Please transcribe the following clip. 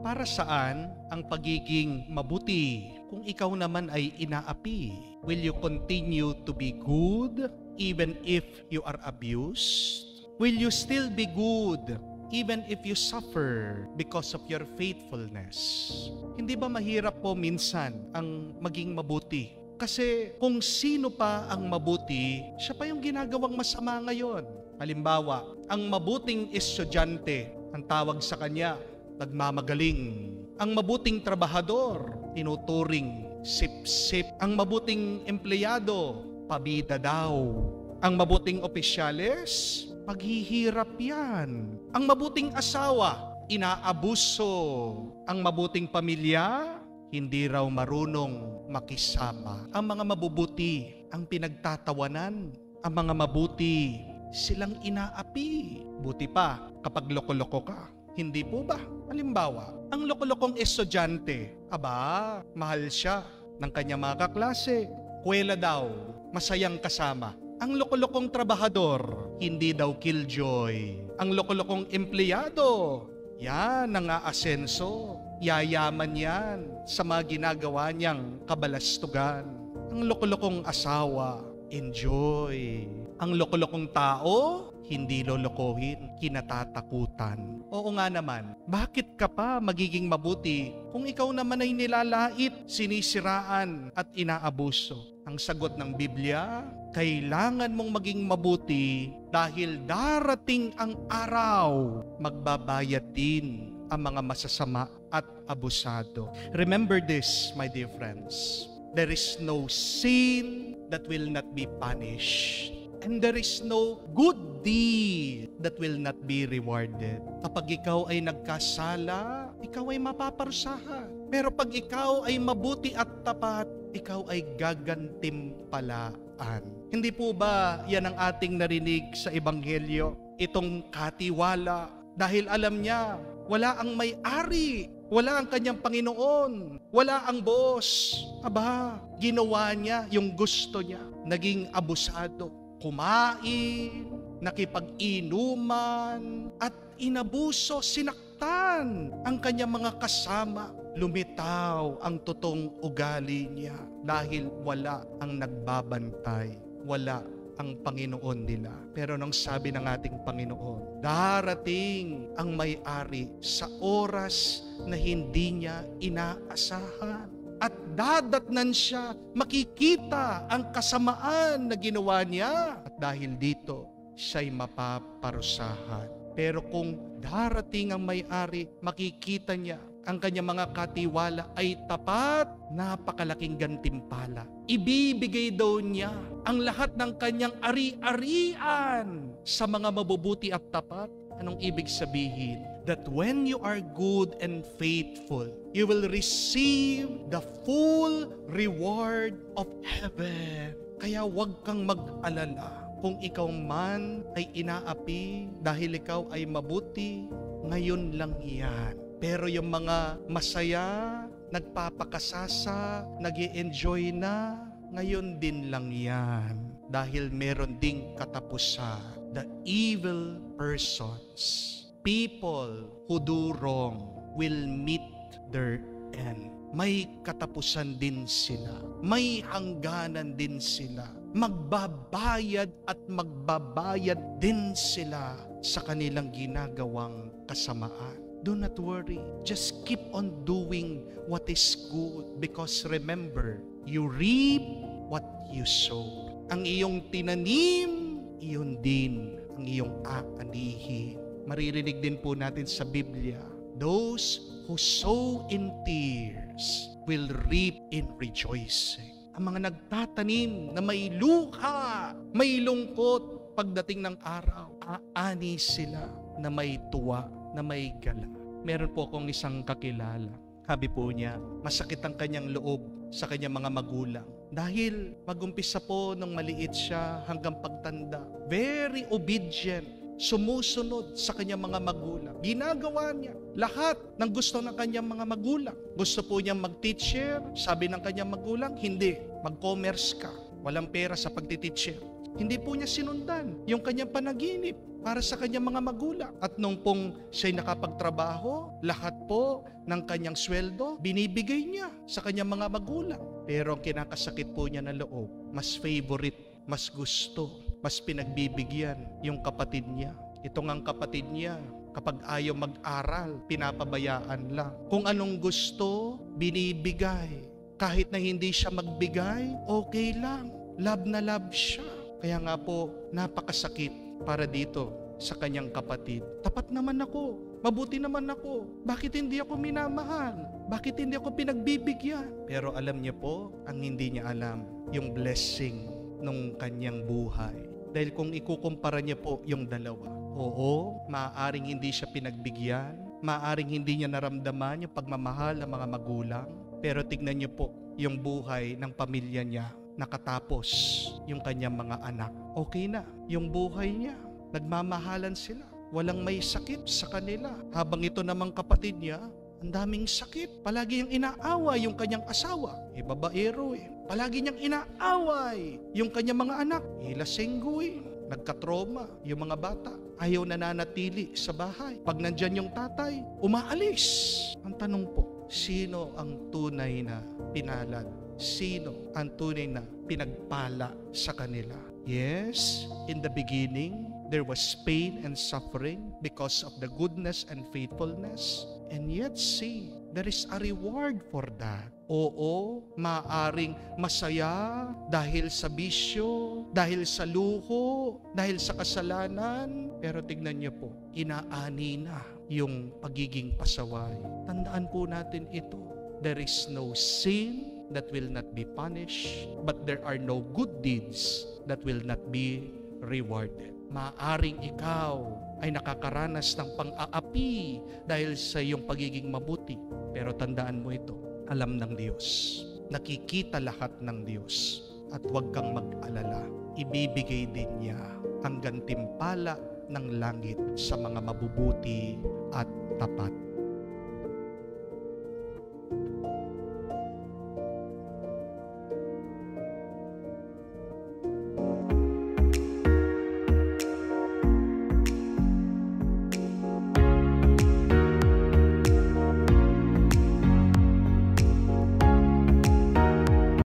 Para saan ang pagiging mabuti kung ikaw naman ay inaapi? Will you continue to be good even if you are abused? Will you still be good even if you suffer because of your faithfulness? Hindi ba mahirap po minsan ang maging mabuti? Kasi kung sino pa ang mabuti, siya pa yung ginagawang masama ngayon. Halimbawa, ang mabuting estudyante, ang tawag sa kanya, nagmamagaling. Ang mabuting trabahador, tinuturing sip-sip. Ang mabuting empleyado, pabida daw. Ang mabuting opisyales, paghihirap yan. Ang mabuting asawa, inaabuso. Ang mabuting pamilya, hindi raw marunong makisama. Ang mga mabubuti ang pinagtatawanan. Ang mga mabuti silang inaapi. Buti pa kapag loko-loko ka. Hindi po ba? Halimbawa, ang loko-lokong estudyante, mahal siya ng kanyang mga kaklase. Kuwela daw, masayang kasama. Ang loko-lokong trabahador, hindi daw killjoy. Ang loko-lokong empleyado, yan ang aasenso. Yayaman yan sa mga ginagawa niyang kabalastugan. Ang loko-lokong asawa, enjoy. Ang loko-lokong tao, hindi lolokohin, kinatatakutan. Oo nga naman, bakit ka pa magiging mabuti kung ikaw naman ay nilalait, sinisiraan at inaabuso? Ang sagot ng Biblia, kailangan mong maging mabuti dahil darating ang araw, magbabayad din ang mga masasama at abusado. Remember this, my dear friends. There is no sin that will not be punished. And there is no good deed that will not be rewarded. Kapag ikaw ay nagkasala, ikaw ay mapaparusahan. Pero pag ikaw ay mabuti at tapat, ikaw ay gagantimpalaan. Hindi po ba yan ang ating narinig sa Ebanghelyo? Itong katiwala. Dahil alam niya, wala ang may-ari, wala ang kanyang Panginoon, wala ang boss. Ginawa niya yung gusto niya. Naging abusado, kumain, nakipag-inuman, at inabuso, sinaktan ang kanyang mga kasama. Lumitaw ang totoong ugali niya dahil wala ang nagbabantay, wala ang Panginoon nila. Pero nang sabi ng ating Panginoon, darating ang may-ari sa oras na hindi niya inaasahan. At dadatnan siya, makikita ang kasamaan na ginawa niya. At dahil dito, siya'y mapaparusahan. Pero kung darating ang may-ari, makikita niya ang kanyang mga katiwala ay tapat, napakalaking gantimpala. Ibibigay daw niya ang lahat ng kanyang ari-arian sa mga mabubuti at tapat. Anong ibig sabihin? That when you are good and faithful, you will receive the full reward of heaven. Kaya huwag kang mag-alala kung ikaw man ay inaapi dahil ikaw ay mabuti, ngayon lang yan. Pero yung mga masaya, nagpapakasasa, nag-i-enjoy na, ngayon din lang yan. Dahil meron ding katapusan. The evil persons, people who do wrong, will meet their end. May katapusan din sila. May hangganan din sila. Magbabayad at magbabayad din sila sa kanilang ginagawang kasamaan. Do not worry. Just keep on doing what is good. Because remember, you reap what you sow. Ang iyong tinanim, iyon din ang iyong aanihin. Maririnig din po natin sa Biblia, those who sow in tears will reap in rejoicing. Ang mga nagtatanim na may luha, may lungkot pagdating ng araw, aani sila na may tuwa, na may gala. Meron po akong isang kakilala. Sabi po niya, masakit ang kanyang loob sa kanyang mga magulang. Dahil mag-umpisa po nung maliit siya hanggang pagtanda. Very obedient. Sumusunod sa kanyang mga magulang. Ginagawa niya lahat ng gusto ng kanyang mga magulang. Gusto po niyang mag-teacher. Sabi ng kanyang magulang, hindi. Mag-commerce ka. Walang pera sa pagtiteacher. Hindi po niya sinundan yung kanyang panaginip para sa kanyang mga magulang. At nung pong siya'y nakapagtrabaho, lahat po ng kanyang sweldo, binibigay niya sa kanyang mga magulang. Pero ang kinakasakit po niya na loob, mas favorite, mas gusto, mas pinagbibigyan yung kapatid niya. Ito ngang kapatid niya, kapag ayaw mag-aral, pinapabayaan lang. Kung anong gusto, binibigay. Kahit na hindi siya magbigay, okay lang. Love na love siya. Kaya nga po, napakasakit para dito sa kanyang kapatid. Tapat naman ako. Mabuti naman ako. Bakit hindi ako minamahal? Bakit hindi ako pinagbibigyan? Pero alam niya po, ang hindi niya alam, yung blessing nung kanyang buhay. Dahil kung ikukumpara niya po yung dalawa, oo, maaaring hindi siya pinagbigyan, maaaring hindi niya naramdaman yung pagmamahal ng mga magulang, pero tignan niyo po yung buhay ng pamilya niya, nakatapos yung kanyang mga anak. Okay na, yung buhay niya, nagmamahalan sila, walang may sakit sa kanila. Habang ito namang kapatid niya, ang daming sakit. Palagi niyang inaaway yung kanyang asawa. Babaero Palagi niyang inaaway yung kanyang mga anak. Lasenggo Nagkatroma yung mga bata. Ayaw nananatili sa bahay. Pag nandyan yung tatay, umaalis. Ang tanong po, sino ang tunay na pinalad? Sino ang tunay na pinagpala sa kanila? Yes, in the beginning, there was pain and suffering because of the goodness and faithfulness. And yet see, there is a reward for that. Oo, maaring masaya dahil sa bisyo, dahil sa luho, dahil sa kasalanan. Pero tignan niyo po, inaani na yung pagiging pasaway. Tandaan po natin ito. There is no sin that will not be punished, but there are no good deeds that will not be rewarded. Maaring ikaw ay nakakaranas ng pang-aapi dahil sa iyong pagiging mabuti. Pero tandaan mo ito, alam ng Diyos. Nakikita lahat ng Diyos. At huwag kang mag-alala. Ibibigay din niya ang gantimpala ng langit sa mga mabubuti at tapat.